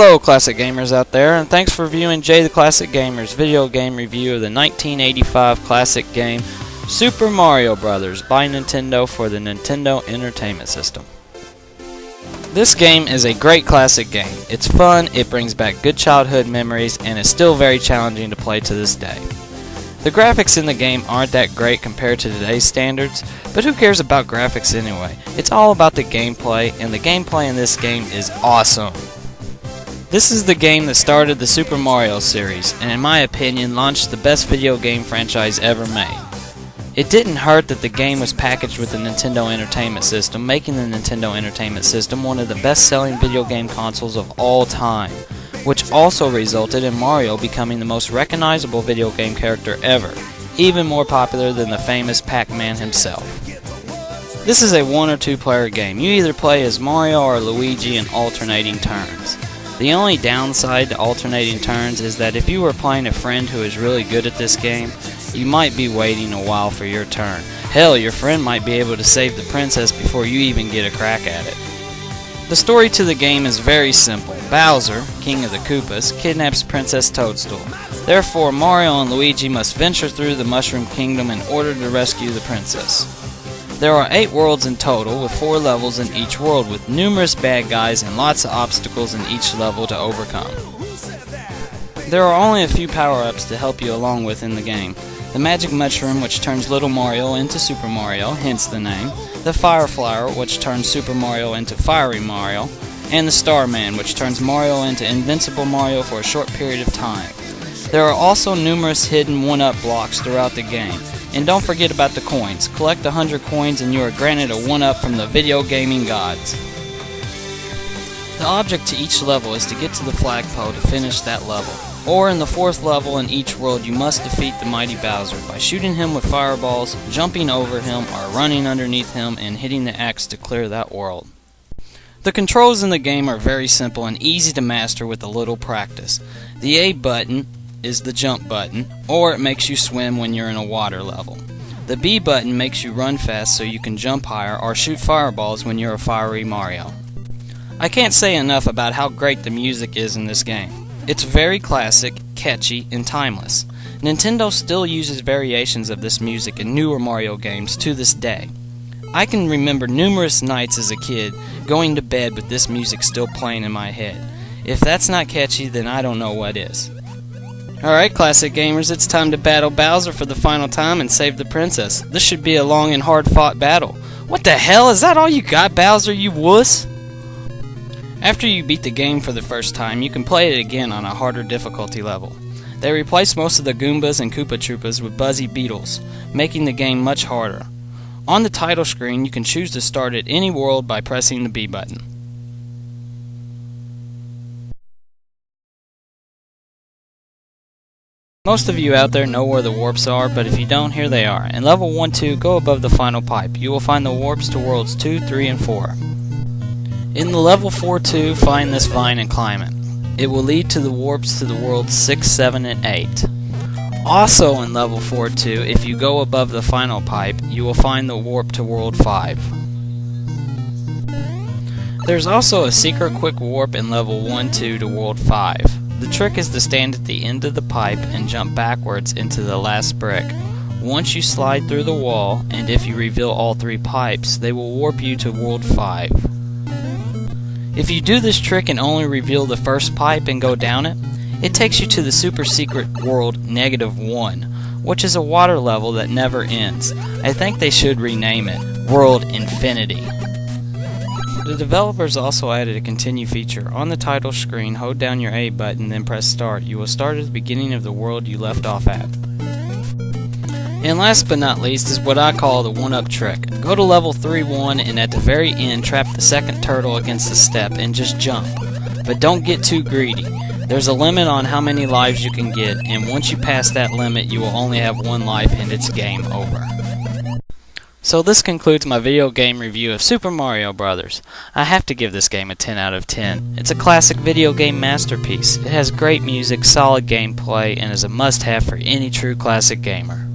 Hello Classic Gamers out there, and thanks for viewing Jay the Classic Gamer's video game review of the 1985 classic game Super Mario Bros. By Nintendo for the Nintendo Entertainment System. This game is a great classic game. It's fun, it brings back good childhood memories, and is still very challenging to play to this day. The graphics in the game aren't that great compared to today's standards, but who cares about graphics anyway? It's all about the gameplay, and the gameplay in this game is awesome. This is the game that started the Super Mario series, and in my opinion launched the best video game franchise ever made. It didn't hurt that the game was packaged with the Nintendo Entertainment System, making the Nintendo Entertainment System one of the best-selling video game consoles of all time, which also resulted in Mario becoming the most recognizable video game character ever, even more popular than the famous Pac-Man himself. This is a 1 or 2 player game. You either play as Mario or Luigi in alternating turns. The only downside to alternating turns is that if you were playing a friend who is really good at this game, you might be waiting a while for your turn. Hell, your friend might be able to save the princess before you even get a crack at it. The story to the game is very simple. Bowser, King of the Koopas, kidnaps Princess Toadstool. Therefore, Mario and Luigi must venture through the Mushroom Kingdom in order to rescue the princess. There are 8 worlds in total, with 4 levels in each world, with numerous bad guys and lots of obstacles in each level to overcome. There are only a few power-ups to help you along with in the game. The Magic Mushroom, which turns Little Mario into Super Mario, hence the name. The Fire Flower, which turns Super Mario into Fiery Mario. And the Starman, which turns Mario into Invincible Mario for a short period of time. There are also numerous hidden 1-up blocks throughout the game. And don't forget about the coins. Collect 100 coins and you are granted a 1-up from the video gaming gods. The object to each level is to get to the flagpole to finish that level. Or in the 4th level in each world you must defeat the mighty Bowser by shooting him with fireballs, jumping over him, or running underneath him and hitting the axe to clear that world. The controls in the game are very simple and easy to master with a little practice. The A button is the jump button, or it makes you swim when you're in a water level. The B button makes you run fast so you can jump higher or shoot fireballs when you're a fiery Mario. I can't say enough about how great the music is in this game. It's very classic, catchy, and timeless. Nintendo still uses variations of this music in newer Mario games to this day. I can remember numerous nights as a kid going to bed with this music still playing in my head. If that's not catchy, then I don't know what is. Alright, Classic Gamers, it's time to battle Bowser for the final time and save the princess. This should be a long and hard-fought battle. What the hell? Is that all you got, Bowser, you wuss? After you beat the game for the first time, you can play it again on a harder difficulty level. They replace most of the Goombas and Koopa Troopas with buzzy beetles, making the game much harder. On the title screen, you can choose to start at any world by pressing the B button. Most of you out there know where the warps are, but if you don't, here they are. In level 1-2, go above the final pipe. You will find the warps to worlds 2, 3, and 4. In the level 4-2, find this vine and climb it. It will lead to the warps to the worlds 6, 7, and 8. Also in level 4-2, if you go above the final pipe, you will find the warp to world 5. There's also a secret quick warp in level 1-2 to world 5. The trick is to stand at the end of the pipe and jump backwards into the last brick. Once you slide through the wall, and if you reveal all 3 pipes, they will warp you to world 5. If you do this trick and only reveal the first pipe and go down it, it takes you to the super secret world -1, which is a water level that never ends. I think they should rename it World Infinity. The developers also added a continue feature. On the title screen, hold down your A button, then press start. You will start at the beginning of the world you left off at. And last but not least is what I call the 1-up trick. Go to level 3-1 and at the very end trap the second turtle against the step and just jump. But don't get too greedy. There's a limit on how many lives you can get, and once you pass that limit you will only have 1 life and it's game over. So this concludes my video game review of Super Mario Bros. I have to give this game a 10 out of 10. It's a classic video game masterpiece. It has great music, solid gameplay, and is a must-have for any true classic gamer.